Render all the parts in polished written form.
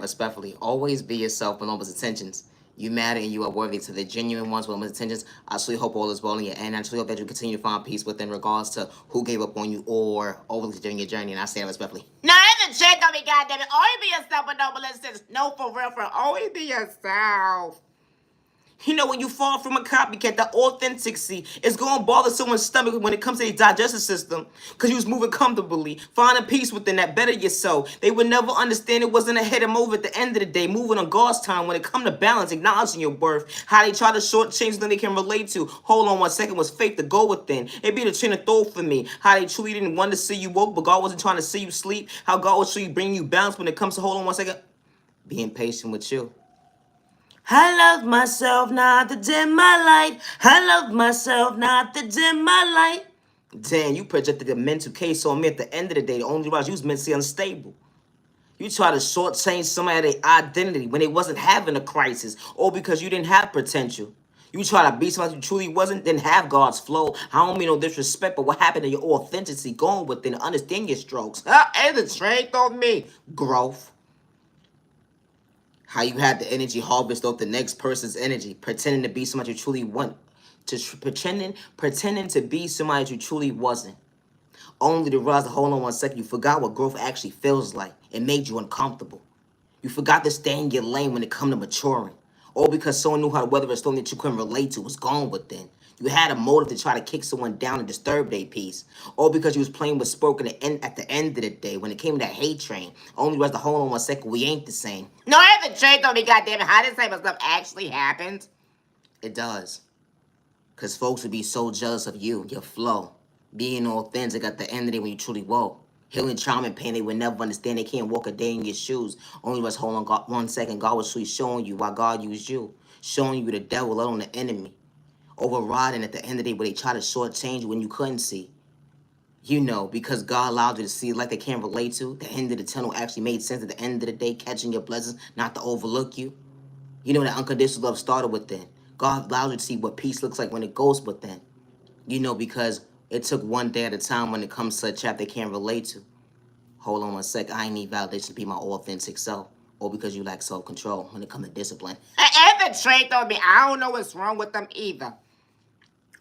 Respectfully, always be yourself with noble intentions. You matter and you are worthy to the genuine ones with noble intentions. I truly hope all is well in your end. I truly hope that you continue to find peace within regards to who gave up on you or overly during your journey. And I say that respectfully. No, it's a shit, don't be goddamn it. Always be yourself with noble intentions. No, for real, always be yourself. You know, when you fall from a copycat, the authenticity is going to bother someone's stomach when it comes to their digestive system because you was moving comfortably, finding peace within that, better yourself. They would never understand it wasn't a hit and move at the end of the day, moving on God's time when it come to balance, acknowledging your worth, how they try to shortchange something they can relate to. Hold on one second, was faith to go within. It be the train of thought for me, how they truly didn't want to see you woke, but God wasn't trying to see you sleep, how God was truly bringing you balance when it comes to, hold on one second, being patient with you. I love myself not to dim my light. I love myself not to dim my light. Damn, you projected a mental case on me at the end of the day. The only reason you was mentally unstable. You try to shortchange somebody their identity when they wasn't having a crisis or because you didn't have potential. You try to be somebody you truly wasn't, didn't have God's flow. I don't mean no disrespect, but what happened to your authenticity going within to understand your strokes? And the strength on me. Growth. How you had the energy harvest off the next person's energy, pretending to be somebody you truly want, pretending to be somebody you truly wasn't. Only to realize, hold on one second, you forgot what growth actually feels like. It made you uncomfortable. You forgot to stay in your lane when it come to maturing. All because someone knew how to weather a storm that you couldn't relate to was gone within. You had a motive to try to kick someone down and disturb their peace. All because you was playing with spoken at the end of the day when it came to that hate train. Only was the hold on one second, we ain't the same. No, I haven't changed on me, goddamn it. How this type of stuff actually happens? It does. Because folks would be so jealous of you, your flow. Being authentic at the end of the day when you truly woke. Healing trauma and pain they would never understand. They can't walk a day in your shoes. Only was hold on God, 1 second. God was truly showing you why God used you. Showing you the devil, let alone the enemy. Overriding at the end of the day where they try to shortchange you when you couldn't see. You know, because God allowed you to see like they can't relate to. The end of the tunnel actually made sense at the end of the day, catching your blessings, not to overlook you. You know that unconditional love started within. God allows you to see what peace looks like when it goes within. You know, because it took one day at a time when it comes to a chap they can't relate to. Hold on one sec. I ain't need validation to be my authentic self. Or because you lack self-control when it comes to discipline. And the trait on me, I don't know what's wrong with them either.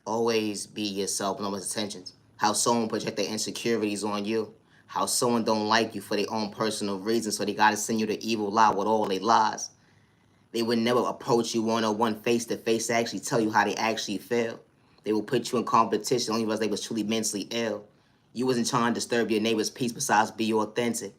Always be yourself, no one's intentions. How someone project their insecurities on you. How someone don't like you for their own personal reasons, so they gotta send you the evil lie with all their lies. They would never approach you one-on-one, face-to-face to actually tell you how they actually feel. They will put you in competition only because they was truly mentally ill. You wasn't trying to disturb your neighbor's peace besides be authentic.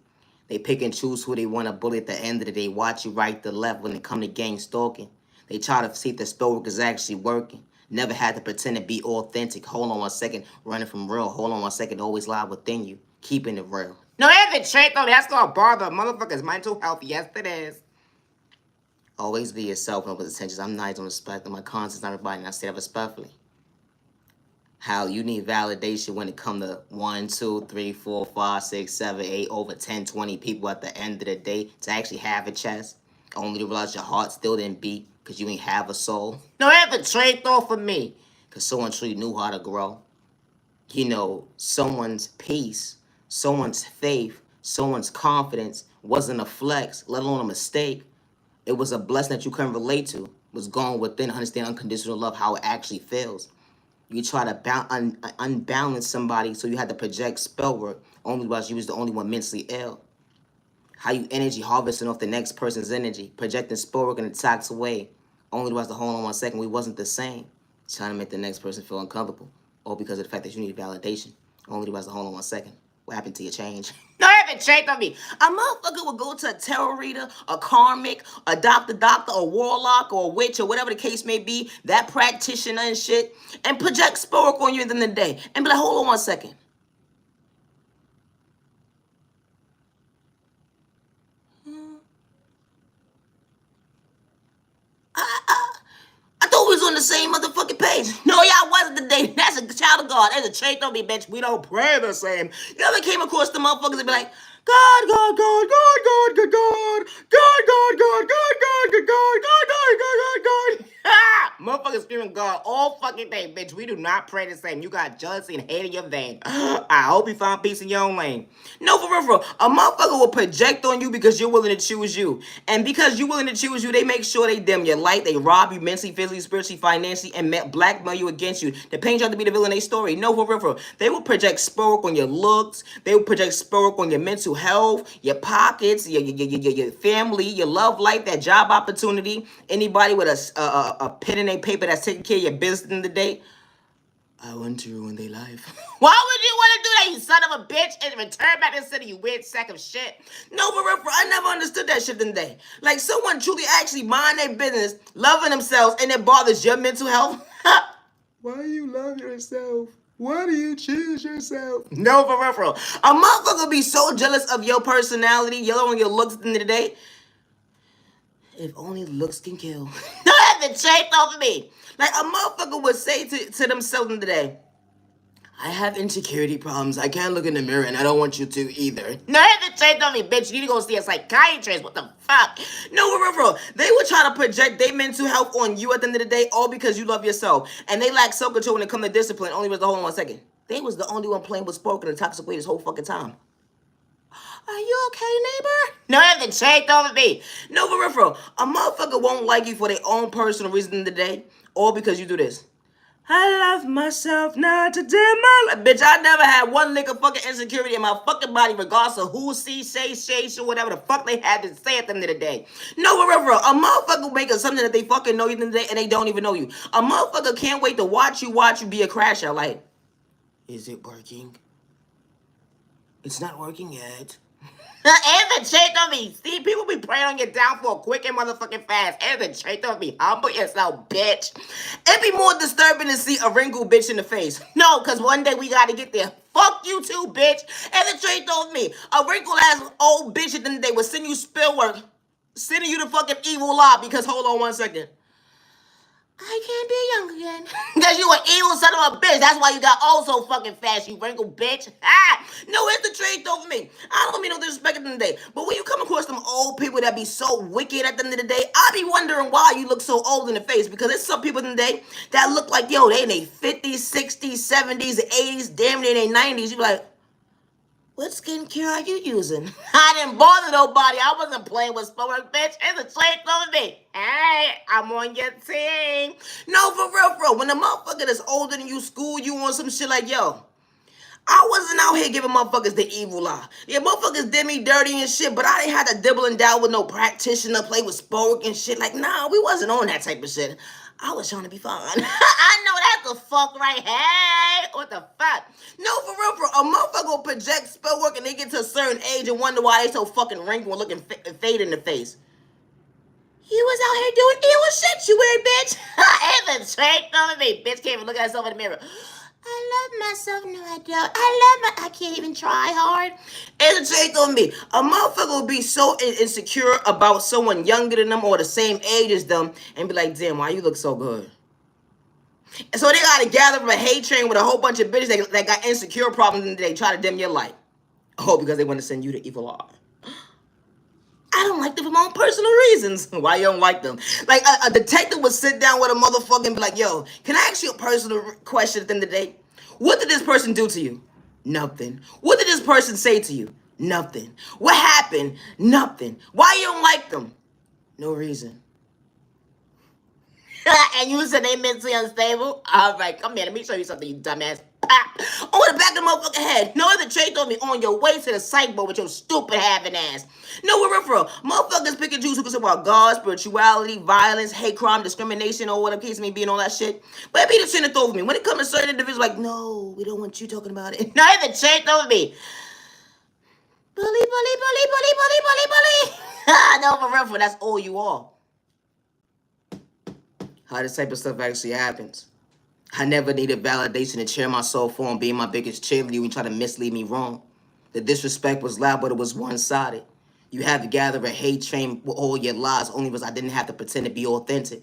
They pick and choose who they want to bully at the end of the day. Watch you right to left when it come to gang stalking. They try to see if the spell work is actually working. Never had to pretend to be authentic. Hold on one second, running from real. Hold on one second, always lie within you. Keeping it real. No, that's the trait though. That's gonna bother a motherfucker's mental health. Yes, it is. Always be yourself and with attention. I'm nice on respect and my conscience, not everybody, and I say that respectfully. How you need validation when it come to 1, 2, 3, 4, 5, 6, 7, 8, over 10, 20 people at the end of the day to actually have a chest. Only to realize your heart still didn't beat because you ain't have a soul. No, that's a trait though for me. Because someone truly knew how to grow. You know, someone's peace, someone's faith, someone's confidence wasn't a flex, let alone a mistake. It was a blessing that you couldn't relate to. It was gone within, understand unconditional love, how it actually feels. You try to unbalance somebody, so you had to project spell work, only because you was the only one mentally ill. How you energy harvesting off the next person's energy, projecting spell work in a toxic way, only because the hold on one second, we wasn't the same. Trying to make the next person feel uncomfortable, or because of the fact that you need validation, only because the hold on one second. What happened to your change? No, I haven't changed on me. A motherfucker would go to a tarot reader, a karmic, a doctor, a warlock, or a witch, or whatever the case may be, that practitioner and shit, and project spell work on you at the end of the day, and be like, hold on one second. I thought we was on the same motherfucking page. No, y'all wasn't today. That's a child of God. That's a trait on me, bitch. We don't pray the same. You ever came across the motherfuckers and be like, God, God, God, God, God, God, God, God, God, God, God, God, God, God, God, God, God, God, God. Motherfuckers screaming believe in God all fucking day, bitch. We do not pray the same. You got jealousy and hate in your vein. I hope you find peace in your own lane. No, for real, for real. A motherfucker will project on you because you're willing to choose you. And because you're willing to choose you, they make sure they dim your light. They rob you mentally, physically, spiritually, financially, and blackmail you against you. They paint you out to be the villain in their story. No, for real, for real. They will project spell work on your looks. They will project spell work on your mental health, your pockets, your family, your love life, that job opportunity. Anybody with a pen and a paper that's taking care of your business in the day. I want to ruin their life. Why would you want to do that, you son of a bitch, and return back to the city, you weird sack of shit? No, for real, I never understood that shit in the day. Like, someone truly actually mind their business, loving themselves, and it bothers your mental health? Why do you love yourself? Why do you choose yourself? No, for real, for real. A motherfucker be so jealous of your personality, yellow on your looks at the end of the day. If only looks can kill. Don't have to chase over me. Like, a motherfucker would say to themselves in the day, I have insecurity problems. I can't look in the mirror, and I don't want you to either. No, have to chase on me, bitch. You need to go see a psychiatrist. What the fuck? No, for real. They would try to project their mental health on you at the end of the day, all because you love yourself. And they lack self-control when it comes to discipline. Only was the hold on 1 second. They was the only one playing with spoken in a toxic way this whole fucking time. Are you okay, neighbor? No, you have to check over me. No, for real, for real. A motherfucker won't like you for their own personal reason in the day, or because you do this. I love myself not to dim my light. Bitch, I never had one lick of fucking insecurity in my fucking body, regardless of who sees, say, or whatever the fuck they had to say at the end of the day. No, for real, for real. A motherfucker make something that they fucking know you in the day and they don't even know you. A motherfucker can't wait to watch you be a crash out. Like, is it working? It's not working yet. And the check on me. See, people be praying on your downfall quick and motherfucking fast. And the check on me. Humble yourself, bitch. It'd be more disturbing to see a wrinkled bitch in the face. No, because one day we gotta get there. Fuck you too, bitch. And the check on me. A wrinkled ass old bitch at the end of the day will send you spill work. Sending you the fucking evil lie because, hold on 1 second. I can't be young again. Because you an evil son of a bitch. That's why you got all so fucking fast, you wrinkled bitch. Ah! No, it's the trade though for me. I don't mean no disrespect at the end of the day. But when you come across them old people that be so wicked at the end of the day, I be wondering why you look so old in the face. Because there's some people in the day that look like, yo, they in their 50s, 60s, 70s, 80s, damn near in their 90s. You be like, what skincare are you using? I didn't bother nobody. I wasn't playing with sport, bitch. It's a trade over me. Hey, I'm on your team. No, for real. When the motherfucker that's older than you school you on some shit like, yo, I wasn't out here giving motherfuckers the evil eye. Yeah, motherfuckers did me dirty and shit, but I didn't have to dibble and dabble with no practitioner, play with sport and shit. Like, nah, we wasn't on that type of shit. I was trying to be fine. I know that's the fuck right. Hey, what the fuck? No, for real. A motherfucker will project spell work and they get to a certain age and wonder why they so fucking wrinkled and looking fade in the face. You was out here doing evil shit, you weird bitch. And the straight on me. Bitch can't even look at herself in the mirror. I love myself. No, I don't. I can't even try hard. And the truth on me. A motherfucker will be so insecure about someone younger than them or the same age as them and be like, damn, why you look so good? And so they got to gather from a hate train with a whole bunch of bitches that got insecure problems and they try to dim your light. Oh, because they want to send you the evil eye. I don't like them for my own personal reasons. Why you don't like them? Like, a detective would sit down with a motherfucker and be like, yo, can I ask you a personal question at the end of the day? What did this person do to you? Nothing. What did this person say to you? Nothing. What happened? Nothing. Why you don't like them? No reason. And you said they mentally unstable? All right, come here. Let me show you something, you dumbass. Pop. On the back of the motherfucking head. No other trait on me on your way to the psych board with your stupid having ass. No, we're real. Motherfuckers pick and choose who can say about God, spirituality, violence, hate crime, discrimination, or whatever case may be and all that shit. But it be the shit that over me. When it comes to certain individuals, like, no, we don't want you talking about it. No, it's the trait over me. Bully. No, for real, that's all you are. How this type of stuff actually happens. I never needed validation to cheer myself on, being my biggest cheerleader and try to mislead me wrong. The disrespect was loud, but it was one-sided. You had to gather a hate train with all your lies only because I didn't have to pretend to be authentic.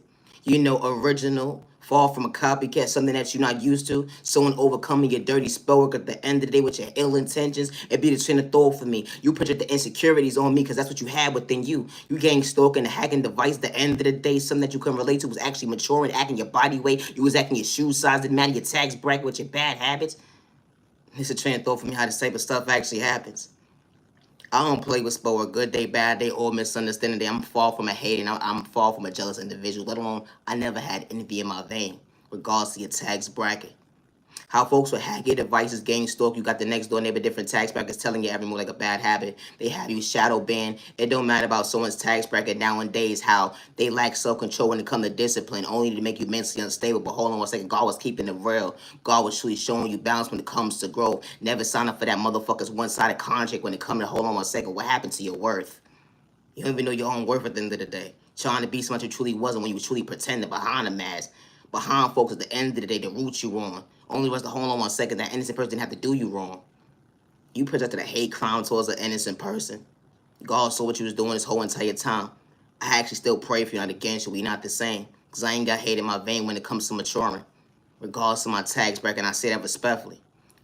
Original, far from a copycat, something that you're not used to. Someone overcoming your dirty spell work at the end of the day with your ill intentions. It be the train of thought for me. You project the insecurities on me because that's what you had within you. You gang stalking the hacking device. At the end of the day, something that you couldn't relate to was actually maturing, acting your body weight. You was acting your shoe size, didn't matter your tax bracket with your bad habits. It's a train of thought for me how this type of stuff actually happens. I don't play with sport. A good day, bad day, or misunderstanding day. I'm far from a hating. I'm far from a jealous individual. Let alone, I never had envy in my vein, regardless of your tax bracket. How folks would hack your devices, gang stalk. You got the next door neighbor, different tax brackets, telling you every move like a bad habit. They have you shadow banned. It don't matter about someone's tax bracket nowadays. How they lack self control when it comes to discipline, only to make you mentally unstable. But hold on one second, God was keeping it real. God was truly showing you balance when it comes to growth. Never sign up for that motherfucker's one sided contract when it comes to hold on one second. What happened to your worth? You don't even know your own worth at the end of the day. Trying to be someone you truly wasn't when you were truly pretending behind a mask. Behind folks at the end of the day, the root you on. Only was to hold on one second, that innocent person didn't have to do you wrong. You projected a hate crime towards an innocent person. God saw what you was doing this whole entire time. I actually still pray for you, not against you. We not the same. Because I ain't got hate in my vein when it comes to maturing. Regardless of my tax bracket, and I say that respectfully.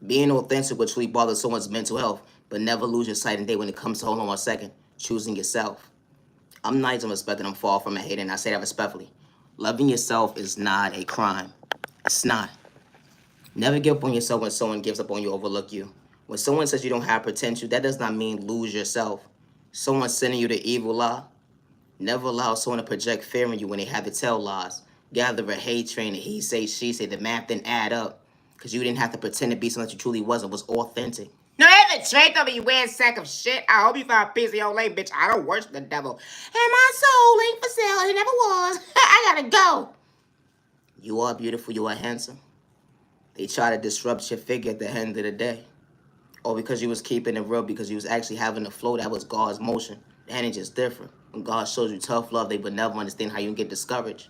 Being authentic will truly bother someone's mental health, but never lose your sight and day when it comes to hold on one second, choosing yourself. I'm nice and respected. I'm far from a hater, and I say that respectfully. Loving yourself is not a crime. It's not. Never give up on yourself when someone gives up on you, overlook you. When someone says you don't have potential, that does not mean lose yourself. Someone sending you the evil lie. Never allow someone to project fear in you when they have to tell lies. Gather a hate train and he say, she say, the math didn't add up. Because you didn't have to pretend to be something that you truly wasn't, was authentic. No, ever trade over you weird sack of shit. I hope you find peace in your lane, bitch. I don't worship the devil. And my soul ain't for sale. It never was. I gotta go. You are beautiful. You are handsome. They try to disrupt your figure at the end of the day. Or because you was keeping it real, because you was actually having a flow that was God's motion. The energy is different. When God shows you tough love, they would never understand how you can get discouraged.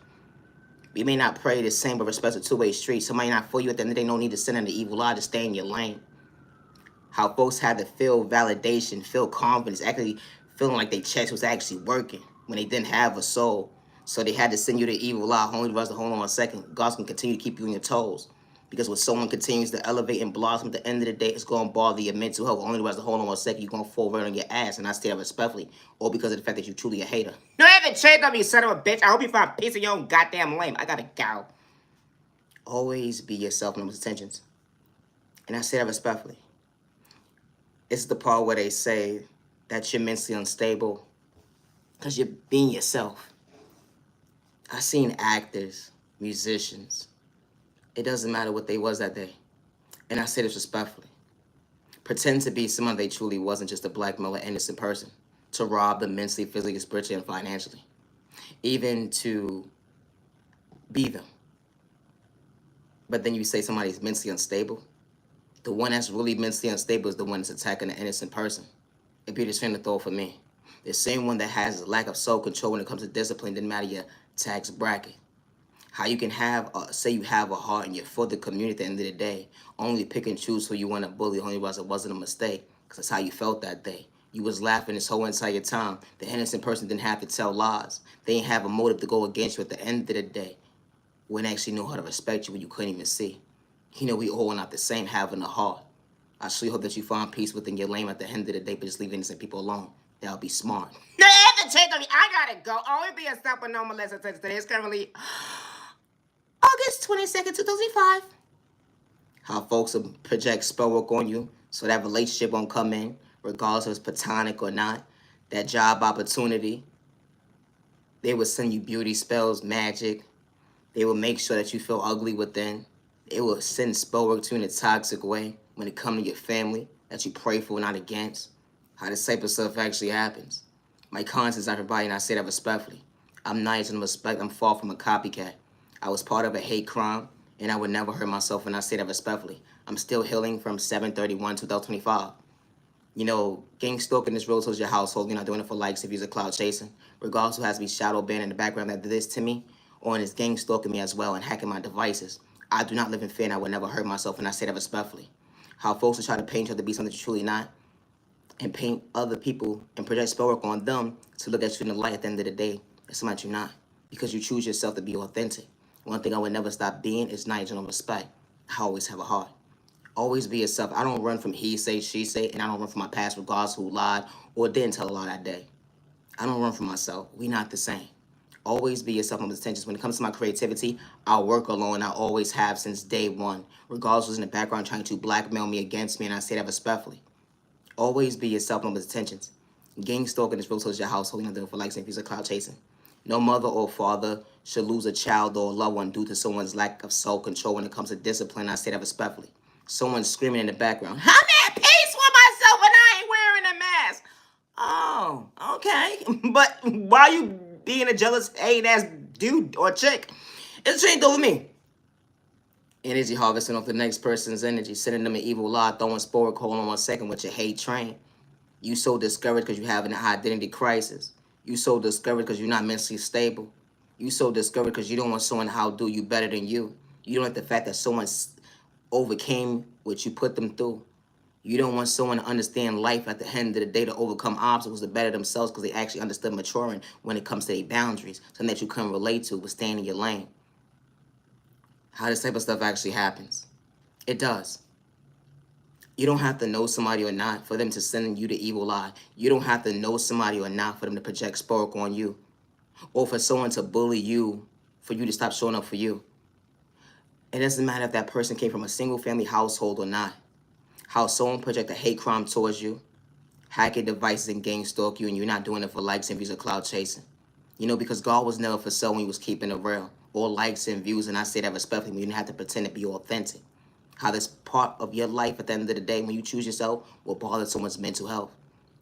We may not pray the same, but respect a two-way street. Somebody not for you at the end of the day, no need to send in the evil lie, to stay in your lane. How folks had to feel validation, feel confidence, actually feeling like their checks was actually working when they didn't have a soul. So they had to send you the evil lie, only to hold on a second. God's going to continue to keep you on your toes. Because when someone continues to elevate and blossom, at the end of the day, it's going to bother your mental health. Only to hold on one second, you're going to fall right on your ass. And I say that respectfully. Or because of the fact that you're truly a hater. No, I haven't changed on me, son of a bitch. I hope you find peace in your own goddamn lane. I got to go. Always be yourself in those intentions. And I say that respectfully. It's the part where they say that you're mentally unstable because you're being yourself. I've seen actors, musicians. It doesn't matter what they was that day. And I say this respectfully. Pretend to be someone they truly wasn't, just a blackmailer, innocent person. To rob them mentally, physically, spiritually, and financially. Even to be them. But then you say somebody's mentally unstable. The one that's really mentally unstable is the one that's attacking an innocent person. It'd be the same thought for me. The same one that has a lack of self-control when it comes to discipline, didn't matter your tax bracket. How you can have, say you have a heart and you're for the community at the end of the day, only pick and choose who you want to bully, only because it wasn't a mistake, because that's how you felt that day. You was laughing this whole entire time. The innocent person didn't have to tell lies. They didn't have a motive to go against you at the end of the day. Wouldn't actually know how to respect you when you couldn't even see. We all are not the same, having a heart. I truly hope that you find peace within your lane at the end of the day, but just leave innocent people alone. That would be smart. No, I have to check on me. I gotta go. Always be a step with no molestation. Today is currently August 22nd, 2005. How folks will project spell work on you so that relationship won't come in, regardless if it's platonic or not. That job opportunity. They will send you beauty spells, magic. They will make sure that you feel ugly within. It will send spell work to you in a toxic way when it comes to your family that you pray for, not against. How this type of stuff actually happens. My conscience, everybody, and I say that respectfully. I'm nice and respect. I'm far from a copycat. I was part of a hate crime, and I would never hurt myself, and I say that respectfully. I'm still healing from 7/31/2025. Gang stalking is real towards your household. You're not doing it for likes if you're a cloud chasing. Regardless who has to be shadow banned in the background that did this to me, or is gang stalking me as well and hacking my devices. I do not live in fear, and I would never hurt myself, and I say that respectfully. How folks will try to paint you to be something you're truly not, and paint other people and project spell work on them to look at you in the light at the end of the day as somebody you're not. because you choose yourself to be authentic. One thing I would never stop being is knowledge and respect. I always have a heart. Always be yourself. I don't run from he say, she say, and I don't run from my past regardless who lied or didn't tell a lie that day. I don't run from myself. We not the same. Always be yourself on attention. When it comes to my creativity, I work alone. I always have since day one. Regardless who's in the background trying to blackmail me against me, and I say that respectfully. Always be yourself on attentions. Gang stalking is real towards your household. You're not doing for likes and views or cloud chasing. No mother or father should lose a child or a loved one due to someone's lack of self-control when it comes to discipline. I say that respectfully. Someone's screaming in the background, I'm at peace with myself and I ain't wearing a mask. Oh, okay. But why you being a jealous, hating ass dude or chick? It's changed over me. Energy harvesting off the next person's energy, sending them an evil lie, throwing sport, hold on 1 second with your hate train. You so discouraged because you have an identity crisis. You so discouraged because you're not mentally stable. You so discouraged because you don't want someone to outdo you better than you. You don't like the fact that someone overcame what you put them through. You don't want someone to understand life at the end of the day to overcome obstacles to better themselves because they actually understood maturing when it comes to their boundaries, something that you can relate to, but staying in your lane. How this type of stuff actually happens. It does. You don't have to know somebody or not for them to send you the evil lie. You don't have to know somebody or not for them to project spark on you. Or for someone to bully you, for you to stop showing up for you. It doesn't matter if that person came from a single family household or not. How someone project a hate crime towards you, hacking devices and gang stalk you, and you're not doing it for likes and views or cloud chasing. You know, because God was never for sale when he was keeping it real. Or likes and views, and I say that respectfully, you didn't have to pretend to be authentic. How this part of your life at the end of the day, when you choose yourself, will bother someone's mental health.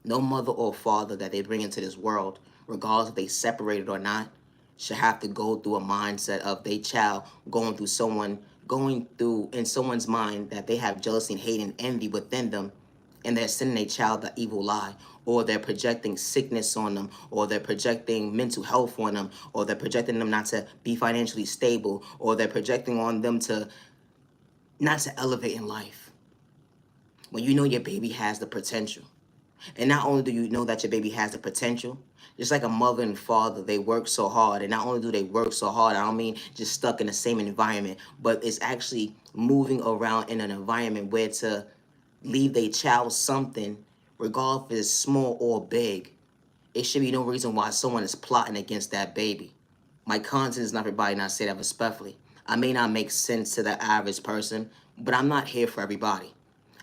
No mother or father that they bring into this world, regardless if they separated or not, should have to go through a mindset of their child going through in someone's mind that they have jealousy and hate and envy within them, and they're sending a child the evil lie, or they're projecting sickness on them, or they're projecting mental health on them, or they're projecting them not to be financially stable, or they're projecting on them to not to elevate in life. When you know your baby has the potential. And not only do you know that your baby has the potential, just like a mother and father, they work so hard. And not only do they work so hard, I don't mean just stuck in the same environment, but it's actually moving around in an environment where to leave their child something, regardless if it's small or big. It should be no reason why someone is plotting against that baby. My content is not for everybody, and I say that respectfully. I may not make sense to the average person, but I'm not here for everybody.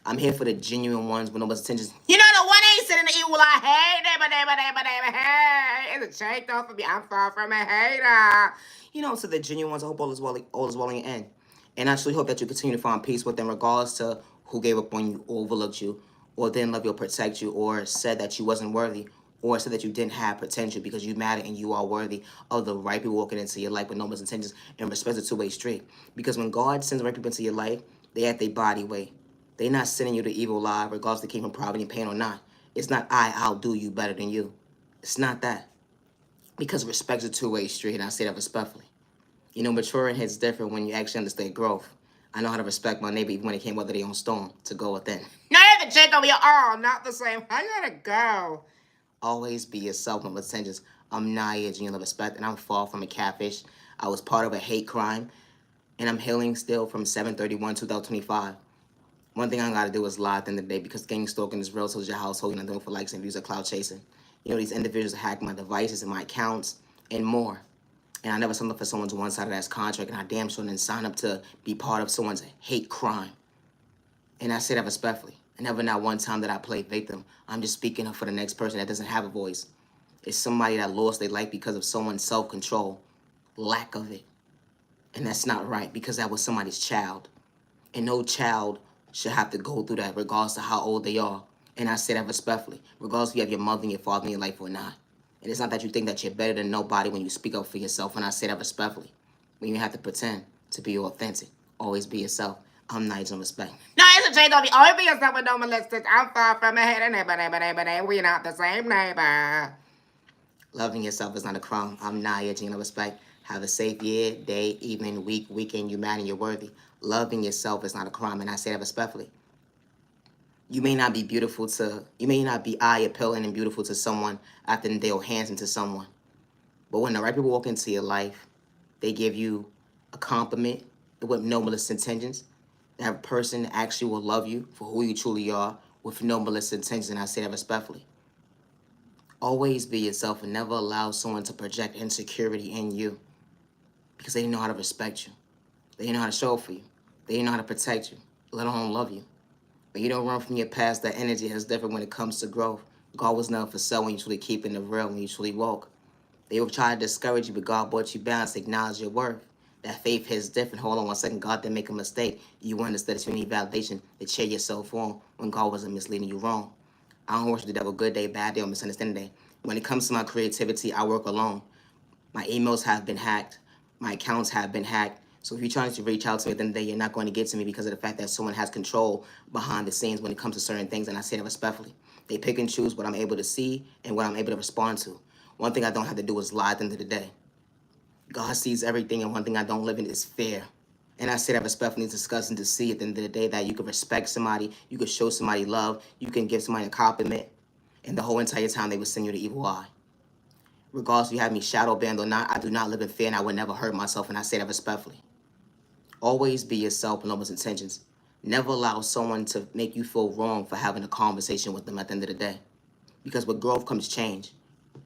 I'm here for the genuine ones with nobody's attention. You know the one ain't sitting in the evil eye. Hey, neighbor, hey. It's a shake off for me. I'm far from a hater. You know, to the genuine ones, I hope all is well in your end. And I actually hope that you continue to find peace with them regardless to who gave up on you, or overlooked you, or didn't love you or protect you, or said that you wasn't worthy, or said that you didn't have potential because you matter and you are worthy of the right people walking into your life with nobody's intentions and respect a two-way street. Because when God sends the right people into your life, they act their body way. They not sending you the evil lie, regardless if they came from poverty and pain or not. It's not I'll do you better than you. It's not that. Because respect's a two-way street, and I say that respectfully. You know, maturing hits different when you actually understand growth. I know how to respect my neighbor even when it came weather their own storm to go within. Now you have to check over your arm, not the same. I gotta go. Always be yourself and intentions. I'm Naya, genuine respect, and I'm far from a catfish. I was part of a hate crime, and I'm healing still from 7/31/2025. One thing I gotta do is lie at the end of the day because gang stalking is real, so is your household. You're not doing for likes and views or cloud chasing. You know, these individuals hack my devices and my accounts and more. And I never signed up for someone's one-sided ass contract, and I damn sure didn't sign up to be part of someone's hate crime. And I say that respectfully. And never not one time that I played victim. I'm just speaking up for the next person that doesn't have a voice. It's somebody that lost their life because of someone's self-control, lack of it. And that's not right because that was somebody's child. And no child should have to go through that regardless of how old they are. And I say that respectfully, regardless if you have your mother and your father in your life or not. And it's not that you think that you're better than nobody when you speak up for yourself, and I say that respectfully. When you have to pretend to be authentic, always be yourself. I'm nice and respect. No, it's a change of you. Always be yourself with no molested. I'm far from a hater, neighbor. We're not the same neighbor. Loving yourself is not a crime. I'm Naya, genuine respect. Have a safe year, day, evening, week, weekend. You matter and you're worthy. Loving yourself is not a crime, and I say that respectfully. You may not be eye appealing and beautiful to someone after they are handsome to someone. But when the right people walk into your life, they give you a compliment with no malicious intentions. That person actually will love you for who you truly are with no malicious intentions, and I say that respectfully. Always be yourself and never allow someone to project insecurity in you because they know how to respect you. They know how to show up for you. They know how to protect you, let alone love you. But you don't run from your past. That energy is different when it comes to growth. God was never for sale when you truly keep in the real, when you truly walk. They will try to discourage you, but God brought you balance, acknowledge your worth. That faith is different. Hold on one second. God didn't make a mistake. You understood that you need validation to cheer yourself on when God wasn't misleading you wrong. I don't worship the devil good day, bad day, or misunderstanding day. When it comes to my creativity, I work alone. My emails have been hacked. My accounts have been hacked. So if you're trying to reach out to me at the end of the day, you're not going to get to me because of the fact that someone has control behind the scenes when it comes to certain things, and I say that respectfully. They pick and choose what I'm able to see and what I'm able to respond to. One thing I don't have to do is lie at the end of the day. God sees everything, and one thing I don't live in is fear. And I say that respectfully. It's disgusting to see at the end of the day that you can respect somebody, you can show somebody love, you can give somebody a compliment, and the whole entire time they would send you the evil eye. Regardless if you have me shadow banned or not, I do not live in fear, and I would never hurt myself, and I say that respectfully. Always be yourself and nobody's intentions. Never allow someone to make you feel wrong for having a conversation with them at the end of the day. Because with growth comes change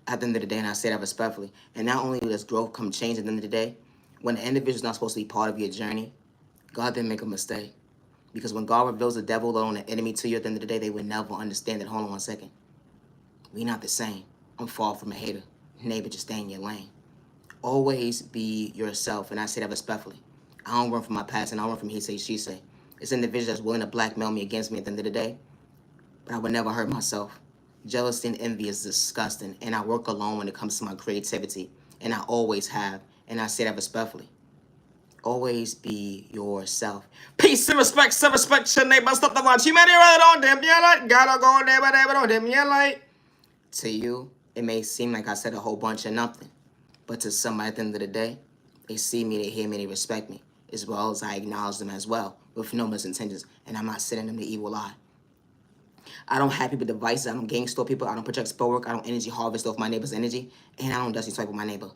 at the end of the day, and I say that respectfully. And not only does growth come change at the end of the day, when the individual is not supposed to be part of your journey, God didn't make a mistake. Because when God reveals the devil or an enemy to you at the end of the day, they would never understand that. Hold on one second. We not the same. I'm far from a hater. Neighbor, just stay in your lane. Always be yourself, and I say that respectfully. I don't run from my past, and I don't run from he say, she say. It's an individual that's willing to blackmail me against me at the end of the day, but I would never hurt myself. Jealousy and envy is disgusting, and I work alone when it comes to my creativity, and I always have, and I say that respectfully. Always be yourself. Peace and respect, self-respect, your neighbor, stop the watch. You made it right on them, yeah, like, gotta go there, on them, yeah, like. To you, it may seem like I said a whole bunch of nothing, but to somebody at the end of the day, they see me, they hear me, they respect me, as well as I acknowledge them as well, with no misintentions, and I'm not sending them the evil eye. I don't have people devices, I don't gang store people, I don't project spell work, I don't energy harvest off my neighbor's energy, and I don't dusty swipe with my neighbor.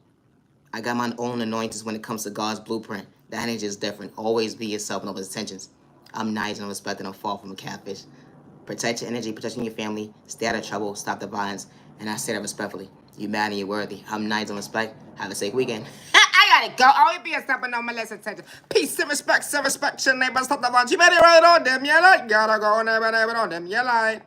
I got my own anointings when it comes to God's blueprint. That energy is different. Always be yourself, no intentions. I'm nice and respected, I'm far from a catfish. Protect your energy, protecting your family, stay out of trouble, stop the violence, and I say that respectfully. You mad and you're worthy. I'm nice and respect. Have a safe weekend. I gotta go. Always be yourself and no malicious intentions. Peace and respect, your neighbor, stop the violence. You made it right on them, yeah, like, gotta go on them, on them, yeah, like.